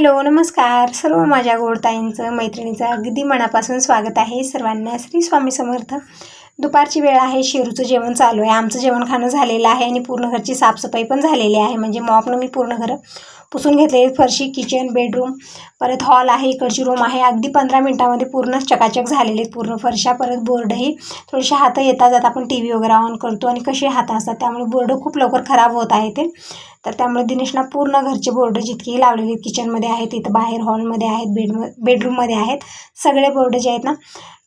Hello नमस्कार सर्व माझ्या गोडताईंचं मैत्रिणीचं अगदी मनापासून स्वागत आहे सर्वांना. श्री स्वामी समर्थ. दुपारची वेळ आहे, शेरूचं जेवण चालू आहे. आमचं जेवण खाणं झालेलं आहे आणि पूर्ण घरची साफसफाई पण झालेली आहे. म्हणजे मॉपनं मी पूर्ण घर पुसून घेतलेली. फरशी, किचन, बेडरूम, परत हॉल आहे, इकडची रूम आहे. अगदी 15 मिनिटामध्ये पूर्ण चकाचक झालेले पूर्ण फरशा. परत बोर्डही थोडेसे हात येता जाता आपण टी व्ही वगैरे ऑन करतो आणि कसे हात असतात त्यामुळे बोर्ड खूप लवकर खराब होत आहे ते. तर त्यामुळे दिनेशना पूर्ण घरचे बोर्ड जितकेही लावलेले किचनमध्ये आहेत, इथं बाहेर हॉलमध्ये आहेत, बेडरूममध्ये आहेत, सगळे बोर्ड जे आहेत ना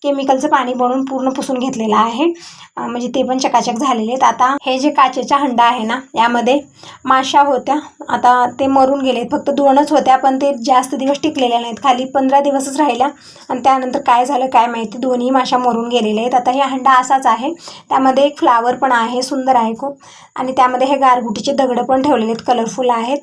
केमिकलचं पाणी बनवून पूर्ण पुसून घेतलेलं आहे. म्हणजे ते पण चकाचक झालेले आहेत. आता हे जे काचेचा हंडा आहे ना यामध्ये माशा होत्या, आता ते मरून गेलेत. फक्त 2च होत्या पण ते जास्त दिवस टिकलेल्या नाहीत, खाली 15 दिवसच राहिल्या आणि त्यानंतर काय झालं काय माहिती, दोन्ही माशा मरून गेलेल्या आहेत. आता हे हंडा असाच आहे, त्यामध्ये एक फ्लावर पण आहे, सुंदर आहे खूप. आणि त्यामध्ये हे गारगुटीचे दगडं पण ठेवलेले आहेत, कलरफुल आहेत.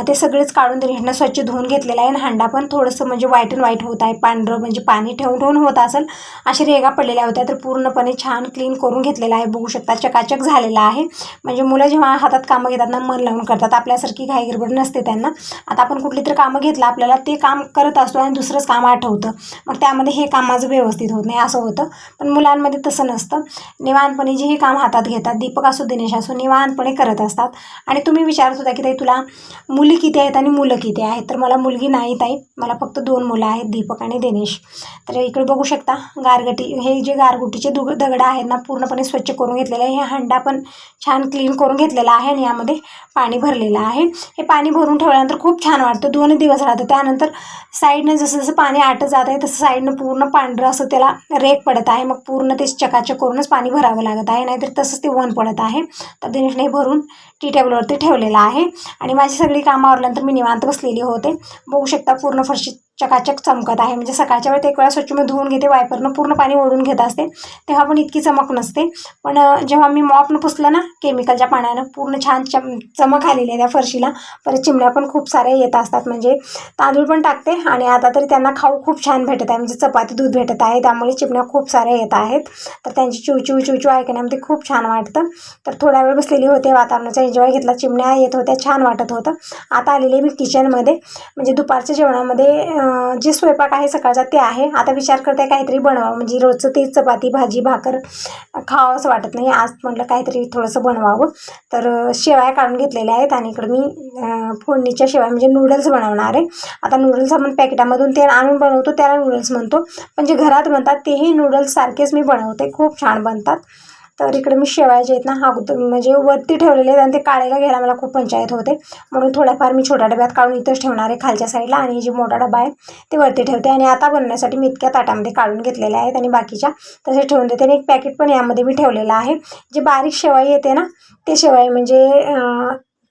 ते सगळेच काढून दिनेशनं स्वच्छ धुवून घेतलेलं आहे. आणि हंडा पण थोडंसं म्हणजे व्हाईट अँड व्हाईट होत आहे, पांढरं म्हणजे पाणी ठेवून ठेवून होत असेल अशा रेगा पडलेल्या होत्या. तर पूर्णपणे छान क्लीन करून घेतलेला आहे, बघू शकता चकाचक झालेला आहे. म्हणजे मुलं जेव्हा हातात कामं घेतात ना मन लावून करतात, आपल्यासारखी घाई गडबड नसते त्यांना. आता आपण कुठली तरी कामं घेतलं आपल्याला ते काम करत असतो आणि दुसरंच काम आठवतं, मग त्यामध्ये हे काम माझं व्यवस्थित होत नाही असं होतं. पण मुलांमध्ये तसं नसतं, निवांतपणे जे हे काम हातात घेतात, दीपक असो दिनेश असो, निवांतपणे करत असतात. आणि तुम्ही विचारत होता की ताई तुला मुली किती आहेत आणि मुलं किती आहेत, तर मला मुलगी नाही ताई, मला फक्त 2 मुलं आहेत, दीपक आणि दिनेश. तर इकडे बघू शकता हे जे गारगुटीचे दगड आहेत ना पूर्णपणे स्वच्छ करून घेतलेलं आहे. हे हंडा पण छान क्लीन करून घेतलेला आहे आणि यामध्ये पाणी भरलेलं आहे. हे पाणी भरून ठेवल्यानंतर खूप छान वाटतं, 2 दिवस राहतं. त्यानंतर साईडनं जसं जसं पाणी आटत जात आहे तसं साईडनं पूर्ण पांढरं असं त्याला रेग पडत आहे, मग पूर्ण ते चकाचक करूनच पाणी भरावं लागत आहे, नाहीतर तसंच ते वन पडत आहे. तर दिनेशने भरून टी टेबलवरती ठेवलेलं आहे. आणि माझी सगळी कामं आवरल्यानंतर मी निवांत बसलेली होते. बघू शकता पूर्ण फरशी चकाचक चमकत आहे. म्हणजे सकाळच्या वेळेत एक वेळा स्वच्छ मी धुवून घेते, वायपरनं पूर्ण पाणी ओढून घेत असते, तेव्हा पण इतकी चमक नसते. पण जेव्हा मी मॉपनं पुसलं ना केमिकलच्या पाण्यानं पूर्ण छान चमक आलेली आहे त्या फरशीला. परत चिमण्या पण खूप साऱ्या येत असतात, म्हणजे तांदूळ पण टाकते आणि आता तरी त्यांना खाऊ खूप छान भेटत आहे, म्हणजे चपाती दूध भेटत आहे, त्यामुळे चिमण्या खूप साऱ्या येत आहेत. तर त्यांची चिवचिव चिवचिव ऐकण्यामध्ये खूप छान वाटतं. तर थोडा वेळ बसलेली होते, वातावरणाचा एन्जॉय घेतला, चिमण्या येत होत्या, छान वाटत होतं. आता आलेले मी किचनमध्ये, म्हणजे दुपारच्या जेवणामध्ये जे स्वयंपाक आहे सकाळचा ते आहे. आता विचार करते काहीतरी बनवावं, म्हणजे रोजचं तेच चपाती भाजी भाकर खावं असं वाटत नाही, आज म्हटलं काहीतरी थोडंसं बनवावं. तर शेवया काढून घेतलेल्या आहेत आणि इकडं मी फोडणीच्या शेवया म्हणजे नूडल्स बनवणार आहे. आता नूडल्स आपण पॅकेटामधून ते आणून बनवतो त्याला नूडल्स म्हणतो, पण जे घरात बनतात तेही नूडल्स सारखेच मी बनवते, खूप छान बनतात. तर इकडे मी शेवया जे आहेत ना म्हणजे वरती ठेवलेले आहेत आणि ते काढायला घ्यायला मला खूप पंचायत होते, म्हणून थोड्याफार मी छोट्या डब्यात काढून इथंच ठेवणार आहे खालच्या साईडला, आणि जे मोठा डबा आहे ते वरती ठेवते. आणि आता बनवण्यासाठी मी इतक्या ताटामध्ये काढून घेतलेल्या आहेत आणि बाकीच्या तसे ठेवून देते. आणि एक पॅकेट पण यामध्ये मी ठेवलेलं आहे, जे बारीक शेवई येते ना ते शेवई, म्हणजे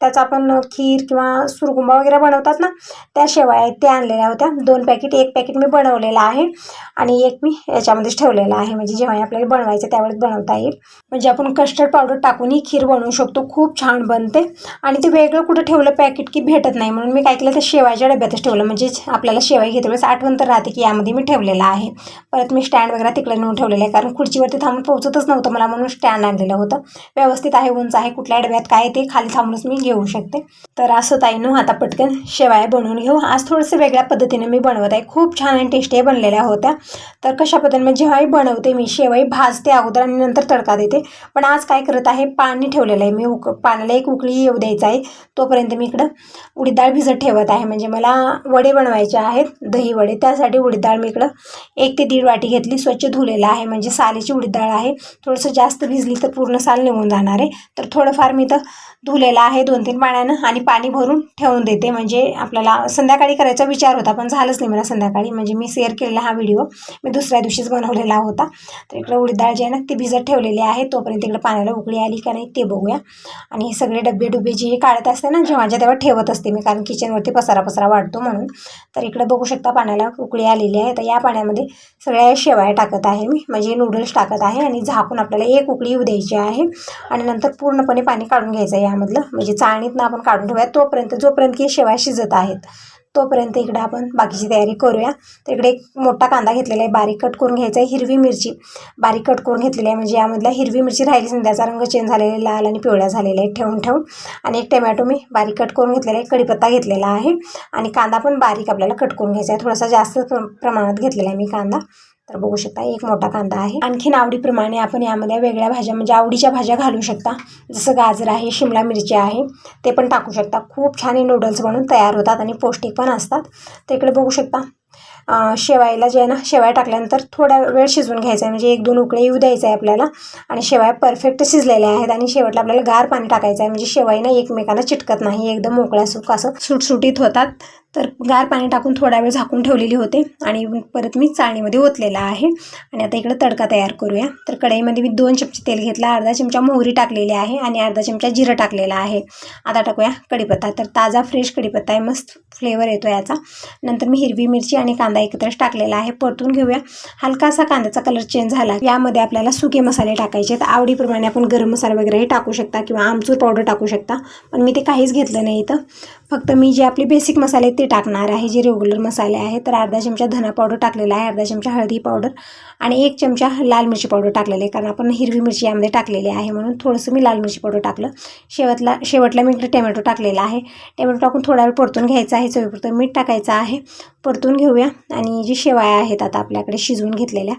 त्याचा आपण खीर किंवा सुरकुंबा वगैरे बनवतात ना त्या शेवया आहेत, त्या आणलेल्या होत्या 2 पॅकेट. एक पॅकेट मी बनवलेलं आहे आणि एक मी याच्यामध्येच ठेवलेलं आहे, म्हणजे जेव्हा आपल्याला बनवायचं त्यावेळेस बनवता येईल. म्हणजे आपण कस्टर्ड पावडर टाकूनही खीर बनवू शकतो, खूप छान बनते. आणि ते वेगळं कुठं ठेवलं पॅकेट की भेटत नाही, म्हणून मी काय केलं ते शेवयाच्या डब्यातच ठेवलं, म्हणजे आपल्याला शेवया घेते वेळेस आठवण तर राहते की यामध्ये मी ठेवलेलं आहे. परत मी स्टँड वगैरे तिकडे नेऊन ठेवलेलं आहे, कारण खुर्चीवरती थांबून पोहोचतच नव्हतं मला, म्हणून स्टँड आणलेलं होतं. व्यवस्थित आहे, उंच आहे, कुठल्या डब्यात काय ते खाली थांबूनच मी घेऊ शकते. तर असं ताईनं आता पटकन शेवया बनवून घेऊ. आज थोडंसं वेगळ्या पद्धतीने मी बनवत आहे, खूप छान आणि टेस्टी बनलेल्या होत्या. तर कशा पद्धतीने जेव्हाही बनवते मी शेवई भाजते अगोदर आणि नंतर तडका देते, पण आज काय करत आहे पाणी ठेवलेलं आहे मी, पाण्याला एक उकळी येऊ द्यायचं आहे, तोपर्यंत मी इकडं उडीद डाळ भिजत ठेवत आहे. म्हणजे मला वडे बनवायचे आहेत, दही वडे, त्यासाठी उडीद डाळ मी इकडं 1 ते 1.5 वाटी घेतली, स्वच्छ धुलेलं आहे, म्हणजे सालीची उडीद डाळ आहे, थोडंसं जास्त भिजली तर पूर्ण साल निघून जाणार आहे. तर थोडंफार मी तर धुलेलं आहे 2-3 पाण्यानं आणि पाणी भरून ठेवून देते. म्हणजे आपल्याला संध्याकाळी करायचा विचार होता पण झालंच नाही मला संध्याकाळी, म्हणजे मी शेअर केलेला हा व्हिडिओ मी दुसऱ्या दिवशीच बनवलेला होता. तर इकडं उडीद डाळ जी आहे ना ती भिजत ठेवलेली आहे, तोपर्यंत इकडं पाण्याला उकळी आली का नाही ते बघूया. आणि हे सगळे डबे जे काढत असते ना जेव्हा तेव्हा ठेवत असते मी, कारण किचनवरती पसारा वाढतो म्हणून. तर इकडं बघू शकता पाण्याला उकळी आलेली आहे. तर या पाण्यामध्ये सगळ्या शेवया टाकत आहे मी, म्हणजे नूडल्स टाकत आहे आणि झाकून आपल्याला 1 उकळी येऊ द्यायची आहे आणि नंतर पूर्णपणे पाणी काढून घ्यायचं आहे यामधलं, म्हणजे चाळणीतनं आपण काढून ठेवूया तोपर्यंत, जोपर्यंत की शेवया शिजत आहेत तोपर्यंत इकडे आपण बाकीची तयारी करूया. तर इकडे एक मोठा कांदा घेतलेला आहे, बारीक कट करून घ्यायचा आहे. हिरवी मिरची बारीक कट करून घेतलेली आहे, म्हणजे यामधल्या हिरवी मिरची राहिलीच नाही, त्याचा रंग चेंज झालेला आहे, लाल आणि पिवळा झालेला आहे ठेवून. आणि एक टमॅटो मी बारीक कट करून घेतलेला आहे. कढीपत्ता घेतलेला आहे आणि कांदा पण बारीक आपल्याला कट करून घ्यायचा आहे. थोडासा जास्त प्रमाणात घेतलेला आहे मी कांदा. तर बघू शकता एक मोठा कांदा आहे. आणखीन आवडीप्रमाणे आपण यामध्ये वेगळ्या भाज्या म्हणजे आवडीच्या भाज्या घालू शकता, जसं गाजर आहे, शिमला मिरची आहे, ते पण टाकू शकता. खूप छान हे नूडल्स बनून तयार होतात आणि पौष्टिक पण असतात. तर इकडे बघू शकता शेवायला जे आहे ना, शेवाय टाकल्यानंतर थोडा वेळ शिजवून घ्यायचा आहे, म्हणजे 1-2 उकळे येऊ द्यायचं आहे आपल्याला. आणि शेवाय परफेक्ट शिजलेल्या आहेत आणि शेवटला आपल्याला गार पाणी टाकायचं आहे, म्हणजे शेवाई ना एकमेकांना चिटकत नाही, एकदम मोकळ्या सुक असं सुटसुटीत होतात. तर गार पाणी टाकून थोडा वेळ झाकून ठेवलेली होते आणि परत मी चाळणीमध्ये ओतलेला आहे. आणि आता इकडे तडका तयार करूया. तर कढईमध्ये मी 2 चमचे तेल घेतला, अर्धा चमचा मोहरी टाकलेली आहे आणि अर्धा चमचा जिरं टाकलेला आहे. आता टाकूया कढीपत्ता. तर ताजा फ्रेश कढीपत्ता आहे, मस्त फ्लेवर येतो याचा. नंतर मी हिरवी मिरची आणि कांदा एकत्रच टाकलेला आहे, परतून घेऊया. हलकासा कांद्याचा कलर चेंज झाला यामध्ये आपल्याला सुके मसाले टाकायचे आहेत. आवडीप्रमाणे आपण गरम मसाला वगैरे टाकू शकता किंवा आमचूर पावडर टाकू शकता, पण मी ते काहीच घेतलं नाही इथं. फक्त मी जे आपले बेसिक मसाले आहेत ते टाकणार आहे, जे रेग्युलर मसाले आहेत. तर अर्धा चमचा धना पावडर टाकलेला आहे, अर्धा चमचा हळदी पावडर आणि 1 चमचा लाल मिरची पावडर टाकलेली आहे, कारण आपण हिरवी मिरची यामध्ये टाकलेली आहे म्हणून थोडंसं मी लाल मिरची पावडर टाकलं. शेवटला मी इकडे टमॅटो टाकलेला आहे. टमॅटो टाकून थोडा वेळ परतून घ्यायचा आहे. चवीपुरतं मीठ टाकायचं आहे, परतून घेऊया. आणि जी शेवाया आहेत आता आपल्याकडे शिजवून घेतलेल्या,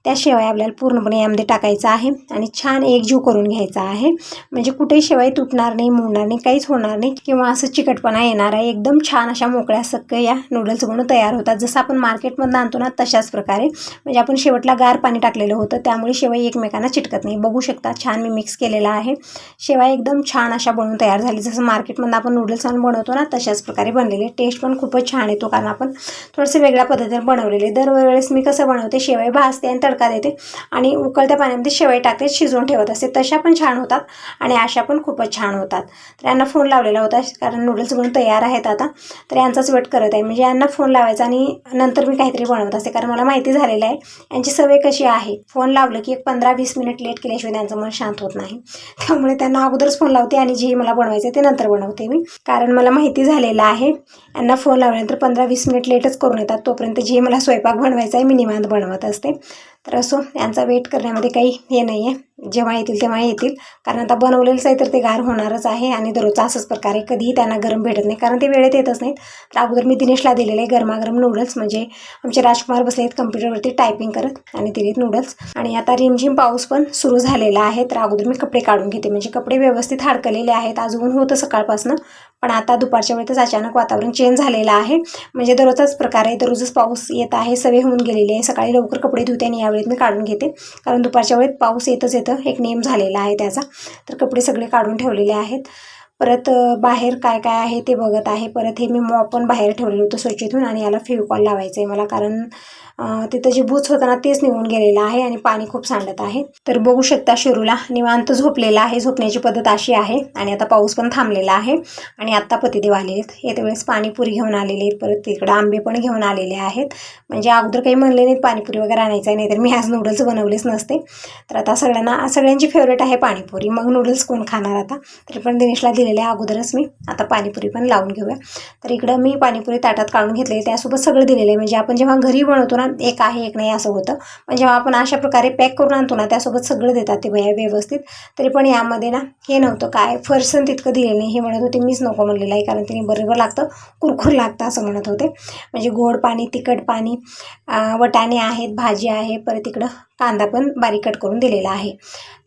त्या शेवाया आपल्याला पूर्णपणे यामध्ये टाकायचं आहे आणि छान एकजीव करून घ्यायचा आहे, म्हणजे कुठेही शेवाई तुटणार नाही, मोडणार नाही, काहीच होणार नाही किंवा असं चिकटपणा येणार आहे. एकदम छान अशा मोकळ्या सक्क या नूडल्स बनवून तयार होतात. जसं आपण मार्केटमधून आणतो ना तशाच प्रकारे, म्हणजे आपण शेवटला गार पाणी टाकलेलं होतं त्यामुळे शेवाई एकमेकांना चिटकत नाही. बघू शकता छान मी मिक्स केलेला आहे. शेवाई एकदम छान अशा बनवून तयार झाली, जसं मार्केटमधून आपण नूडल्स आणून बनवतो ना तशाच प्रकारे बनलेले. टेस्ट पण खूपच छान येतो, कारण आपण थोडंसं वेगळ्या पद्धतीने बनवलेले. दरवेळेस मी कसं बनवते, शेवाई भाजते आणि तडका देते आणि उकळत्या पाण्यामध्ये शेवाई टाकते, शिजवून ठेवत असते. तशा पण छान होतात आणि अशा पण खूपच छान होतात. तर यांना फोन लावलेला होता, कारण नूडल्स बनवून तयार आहेत आता. तर यांचाच वेट करत आहे, म्हणजे यांना फोन लावायचा आणि नंतर मी काहीतरी बनवत असते, कारण मला माहिती झालेलं आहे यांची सवय कशी आहे. फोन लावलं की 15-20 मिनिट लेट केल्याशिवाय त्यांचं मन शांत होत नाही. त्यामुळे त्यांना अगोदरच फोन लावते आणि जे मला बनवायचं ते नंतर बनवते मी, कारण मला माहिती झालेलं आहे यांना फोन लावल्यानंतर 15-20 मिनिट लेटच करून येतात. तोपर्यंत जे मला स्वयंपाक बनवायचा आहे मी निवांत बनवत असते. तर असो, यांचा वेट करण्यामध्ये काही हे नाही आहे, जेव्हा येतील तेव्हा येतील, कारण आता बनवलेलंच आहे तर ते गार होणारच आहे. आणि दररोजचा असंच प्रकारे कधीही त्यांना गरम भेटत नाही, कारण ते वेळेत येतच नाहीत. तर अगोदर मी दिनेशला दिलेले आहे गरमागरम नूडल्स, म्हणजे आमचे राजकुमार बसले आहेत कम्प्युटरवरती टायपिंग करत आणि दिलेत नूडल्स. आणि आता रिमझिम पाऊस पण सुरू झालेला आहे, तर अगोदर मी कपडे काढून घेते, म्हणजे कपडे व्यवस्थित हडकलेले आहेत. आज ऊन होतं सकाळपासून, पण आता दुपारच्या वेळेतच अचानक वातावरण चेंज झालेलं आहे, म्हणजे दररोजचाच प्रकार आहे. दररोजच पाऊस येत आहे, सवय होऊन गेलेली आहे. सकाळी लवकर कपडे धुते आणि यावेळेत मी काढून घेते, कारण दुपारच्या वेळेत पाऊस येतच येतं, एक नियम झालेला आहे त्याचा. तर कपडे सगळे काढून ठेवलेले आहेत. परत बाहेर काय काय आहे ते बघत आहे. परत हे मी मॉप पण बाहेर ठेवलेलं होतं स्वच्छेतून, आणि याला फेविकॉल लावायचं आहे मला, कारण तिथं जे बूच होतं ना तेच निघून गेलेलं आहे आणि पाणी खूप सांडत आहे. तर बघू शकता शिरूला निवांत झोपलेला आहे, झोपण्याची पद्धत अशी आहे. आणि आता पाऊस पण थांबलेला आहे आणि आत्ता पतिदेव आलेले आहेत. येत्या वेळेस पाणीपुरी घेऊन आलेले आहेत, परत तिकडं आंबे पण घेऊन आलेले आहेत. म्हणजे अगोदर काही म्हणले नाहीत पाणीपुरी वगैरे आणायचं आहे, नाही तर मी आज नूडल्स बनवलेच नसते. तर आता सगळ्यांची फेवरेट आहे पाणीपुरी, मग नूडल्स कोण खाणार आता. तरी पण दिनेशला दिलेले आहे अगोदरच मी. आता पाणीपुरी पण लावून घेऊया. तर इकडं मी पाणीपुरी ताटात काढून घेतले, त्यासोबत सगळं दिलेलं आहे. म्हणजे आपण जेव्हा घरी बनवतो ना एक आहे एक नाही असं होतं, पण जेव्हा आपण अशा प्रकारे पॅक करून आणतो ना त्यासोबत सगळं देतात ते भैया व्यवस्थित. तरी पण यामध्ये ना हे नव्हतं, काय फरसन तितकं दिलेलं नाही. हे म्हणत होते मीच नको म्हणलेलं आहे, कारण तिने बरोबर लागतं, कुरकुर लागतं असं म्हणत होते. म्हणजे गोड पाणी, तिखट पाणी, वटाणे आहेत, भाजी आहे, परत इकडं कांदा पण बारीक कट करून दिलेला आहे.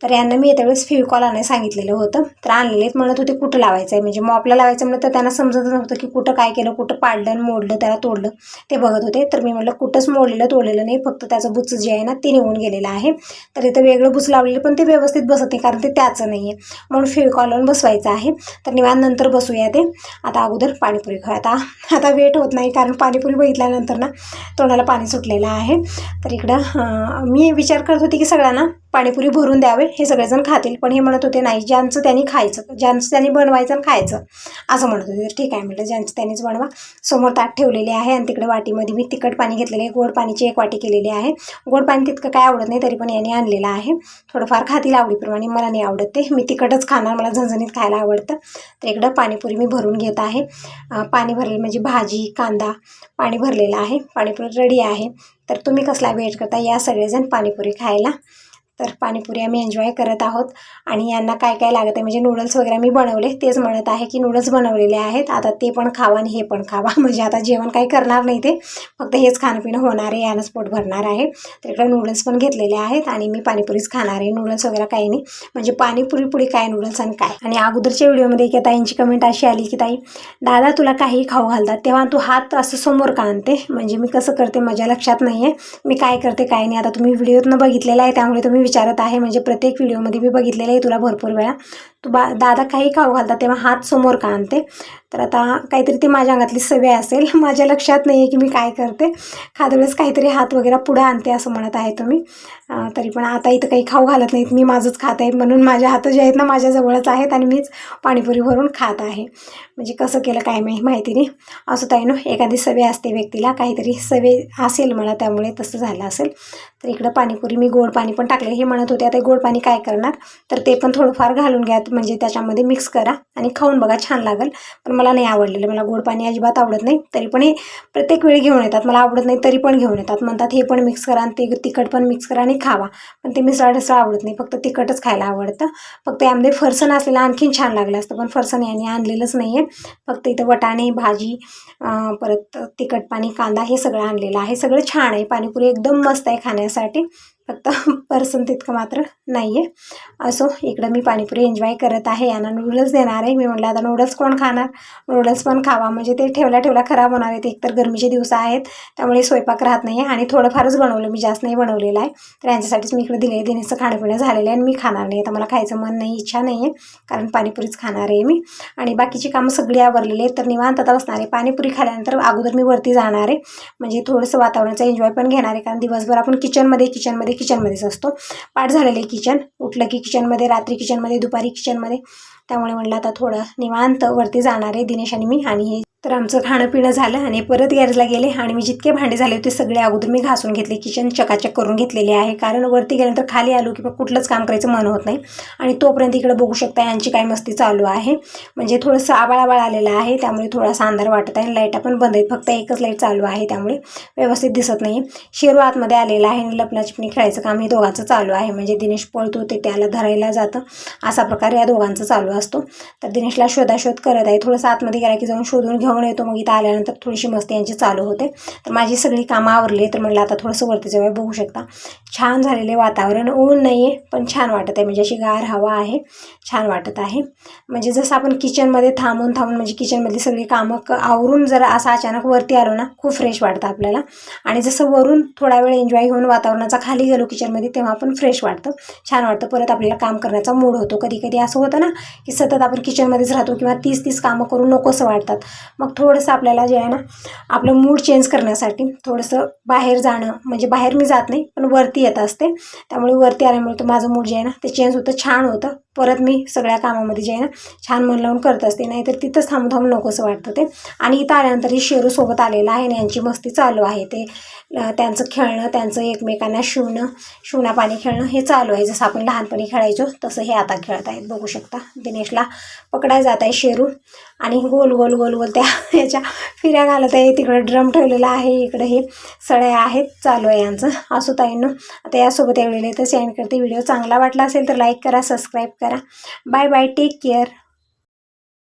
तर यांना मी येत्या वेळेस फेविकॉल आणायला सांगितलेलं होतं, तर आणलेलेच. म्हणत होते कुठं लावायचं आहे, म्हणजे मॉपला लावायचं म्हणलं तर त्यांना समजत नव्हतं की कुठं काय केलं, कुठं पाडलं आणि मोडलं, त्याला तोडलं ते बघत होते. तर मी म्हटलं कुठंच मोडलेलं तोडलेलं नाही, फक्त त्याचं बुच जे आहे ना ते निघून गेलेलं आहे. तर इथं वेगळं बुच लावलेलं पण ते व्यवस्थित बसत नाही, कारण ते त्याचं नाही आहे, म्हणून फेविकॉल लावून बसवायचं आहे. तर निवांत नंतर बसूया ते. आता अगोदर पाणीपुरी खाऊ. आता वेट होत नाही, कारण पाणीपुरी बघितल्यानंतर ना तोंडाला पाणी सुटलेलं आहे. तर इकडं मी विचार करत होती की सगळ्यांना पाणीपुरी भरून द्यावे, हे सगळेजण खातील, पण हे म्हणत होते नाही, ज्यांचं त्यांनी खायचं, ज्यांचं त्यांनी बनवायचं आणि खायचं असं म्हणत होते. ठीक आहे म्हटलं, ज्यांचं त्यांनीच बनवा. समोर ताट ठेवलेले आहे आणि तिकडे वाटीमध्ये मी तिखट पाणी घेतलेले आहे, गोड पाणीची 1 वाटी केलेली आहे. गोड पाणी तितकं काय आवडत नाही, तरी पण याने आणलेलं आहे. थोडंफार खातील आवडीप्रमाणे, मला नाही आवडत ते, मी तिखटच खाणार, मला झणझणीत खायला आवडतं. तर इकडं पाणीपुरी मी भरून घेत आहे. पाणी भरलेलं म्हणजे भाजी, कांदा, पाणी भरलेलं आहे. पाणीपुरी रेडी आहे. तर तुम्ही कसला वेट करता, या सगळेजण पाणीपुरी खायला. तर पाणीपुरी आम्ही एन्जॉय करत आहोत. आणि यांना काय काय लागत आहे, म्हणजे नूडल्स वगैरे मी बनवले, तेच म्हणत आहे की नूडल्स बनवलेले आहेत, आता ते पण खावा आणि हे पण खावा. म्हणजे आता जेवण काही करणार नाही, ते फक्त हेच खाणं पिणं होणार आहे, यानंच पोट भरणार आहे. तर इकडे नूडल्स पण घेतलेले आहेत आणि मी पाणीपुरीच खाणार आहे, नूडल्स वगैरे काही नाही. म्हणजे पाणीपुरी पुढे काय नूडल्स आणि काय. आणि अगोदरच्या व्हिडिओमध्ये एका ताईंची कमेंट अशी आली की ताई, दादा तुला काही खाऊ घालतात तेव्हा तू हात असं समोर का आणते. म्हणजे मी कसं करते माझ्या लक्षात नाही आहे, मी काय करते काय नाही. आता तुम्ही व्हिडिओतनं बघितलेला आहे, त्यामुळे तुम्ही विचारत आहे, म्हणजे प्रत्येक व्हिडिओमध्ये मी बघितलेलं आहे तुला भरपूर वेळा, तू दादा काही खाऊ घालतात तेव्हा हात समोर का आणते. तर आता काहीतरी ती माझ्या अंगातली सवय असेल, माझ्या लक्षात नाही आहे की मी काय करते, खाद्या वेळेस काहीतरी हात वगैरे पुढे आणते असं म्हणत आहे तुम्ही. तरी पण आता इथं काही खाऊ घालत नाहीत, मी माझंच खात आहे, म्हणून माझ्या हात जे आहेत ना माझ्याजवळच आहेत आणि मीच पाणीपुरी भरून खात आहे. म्हणजे कसं केलं काय माहिती नाही, असं ताई ना एखादी सवय असते व्यक्तीला, काहीतरी सवय असेल मला, त्यामुळे तसं झालं असेल. तर इकडं पाणीपुरी मी गोड पाणी पण टाकले, हे म्हणत होते आता गोड पाणी काय करणार, तर ते पण थोडंफार घालून घ्या, म्हणजे त्याच्यामध्ये मिक्स करा आणि खाऊन बघा, छान लागेल. पण मला नाही आवडलेलं, मला गोड पाणी अजिबात आवडत नाही. तरी पण हे प्रत्येक वेळी घेऊन येतात, मला आवडत नाही तरी पण घेऊन येतात, म्हणतात हे पण मिक्स करा आणि ते तिखट पण मिक्स करा आणि खावा. पण ते मिसळ आवडत नाही, फक्त तिखटच खायला आवडतं. फक्त यामध्ये फरसाण असलेलं आणखीन छान लागलं असतं, पण फरसाण यांनी आणलेलंच नाही आहे. फक्त इथं वटाणे, भाजी, परत तिखट पाणी, कांदा हे सगळं आणलेलं आहे. सगळं छान आहे, पाणीपुरी एकदम मस्त आहे खाण्यासाठी, फक्त पर्सन तितकं मात्र नाही आहे. असो, इकडं मी पाणीपुरी एन्जॉय करत आहे. यांना नूडल्स देणार आहे. मी म्हटलं आता नूडल्स कोण खाणार, नूडल्स पण खावा, म्हणजे ते ठेवल्या ठेवल्या खराब होणार आहेत. एकतर गरमीचे दिवस आहेत, त्यामुळे स्वयंपाक राहत नाही आहे. आणि थोडंफारच बनवलं, मी जास्त नाही बनवलेलं आहे. तर यांच्यासाठीच मी इकडे दिले. दिनेशचं खाणंपिणं झालेलं आहे आणि मी खाणार नाही, आता मला खायचं मन नाही, इच्छा नाही आहे, कारण पाणीपुरीच खाणार आहे मी. आणि बाकीची कामं सगळी आवरलेली आहेत, तर निवांत आता बसणार आहे. पाणीपुरी खाल्यानंतर अगोदर मी वरती जाणार आहे, म्हणजे थोडंसं वातावरणाचा एन्जॉय पण घेणार आहे, कारण दिवसभर आपण किचनमध्येच असतो. पाठ झालेले किचन, उठलं की किचनमध्ये, रात्री किचनमध्ये, दुपारी किचनमध्ये, त्यामुळे म्हटलं आता थोडं निवांत वरती जाणार आहे दिनेश आणि मी. आणि हे तर आमचं खाणं पिणं झालं आणि परत गॅरेजला गेले आणि मी जितके भांडे झाले होते सगळे अगोदर मी घासून घेतले, किचन चकाचक करून घेतलेले आहे, कारण वरती गेल्यानंतर खाली आलो की कुठलंच काम करायचं मन होत नाही. आणि तोपर्यंत इकडे बघू शकता यांची काय मस्ती चालू आहे, म्हणजे थोडंसं आबाळ आलेलं आहे, त्यामुळे थोडासा अंधार वाटत आहे. लाईटा पण बंद आहेत, फक्त एकच लाईट चालू आहे, त्यामुळे व्यवस्थित दिसत नाही. शेरू आतमध्ये आलेला आहे आणि लपण्याचिपणी खेळायचं काम हे दोघांचं चालू आहे, म्हणजे दिनेश पळतो ते त्याला धरायला जातं, असा प्रकार या दोघांचं चालू असतो. तर दिनेशला शोधाशोध करत आहे, थोडंसं आतमध्ये गेला की जाऊन शोधून घेऊन येतो, मग इथं आल्यानंतर थोडीशी मस्ती यांची चालू होते. तर माझी सगळी कामं आवरली, तर म्हटलं आता थोडंसं वरती जाऊया. बघू शकता छान झालेले वातावरण, ऊन नाही आहे पण छान वाटत आहे, म्हणजे अशी गार हवा आहे, छान वाटत आहे. म्हणजे जसं आपण किचनमध्ये थांबून म्हणजे किचनमधली सगळी कामं आवरून जरा असं अचानक वरती आलो ना, खूप फ्रेश वाटतं आपल्याला. आणि जसं वरून थोडा वेळ एन्जॉय घेऊन वातावरणाचा खाली गेलो किचनमध्ये, तेव्हा पण फ्रेश वाटतं, छान वाटतं. परत आपल्याला काम करण्याचा मूड होतो. कधी कधी असं होतं ना की सतत आपण किचनमध्येच राहतो किंवा 30 कामं करून नकोसं वाटतात, मग थोडंसं आपल्याला जे आहे ना आपलं मूड चेंज करण्यासाठी थोडंसं बाहेर जाणं, म्हणजे बाहेर मी जात नाही पण वरती येत असते, त्यामुळे वरती आल्यामुळे तर माझं मूड जे आहे ना ते चेंज होतं, छान होतं. परत मी सगळ्या कामामध्ये जे आहे ना छान मन लावून करत असते, नाहीतर तिथंच थांबून नकोसं वाटतं ते. आणि इथं आल्यानंतर ही शेरू सोबत आलेला आहे आणि यांची मस्ती चालू आहे, ते त्यांचं खेळणं, त्यांचं एकमेकांना शिवणं पाणी खेळणं हे चालू आहे. जसं आपण लहानपणी खेळायचो तसं हे आता खेळत आहेत. बघू शकता दिनेशला पकडायला जात आहे शेरू आणि गोल गोल गोल गोल त्या ह्याच्या फिऱ्या घालत आहे. तिकडे ड्रम ठेवलेला आहे, इकडे हे सळ्या आहेत, चालू आहे यांचं. असो ताईंनो, आता यासोबत एवढे तर सेंड करते. व्हिडिओ चांगला वाटला असेल तर लाईक करा, सबस्क्राईब करा. Bye bye, take care.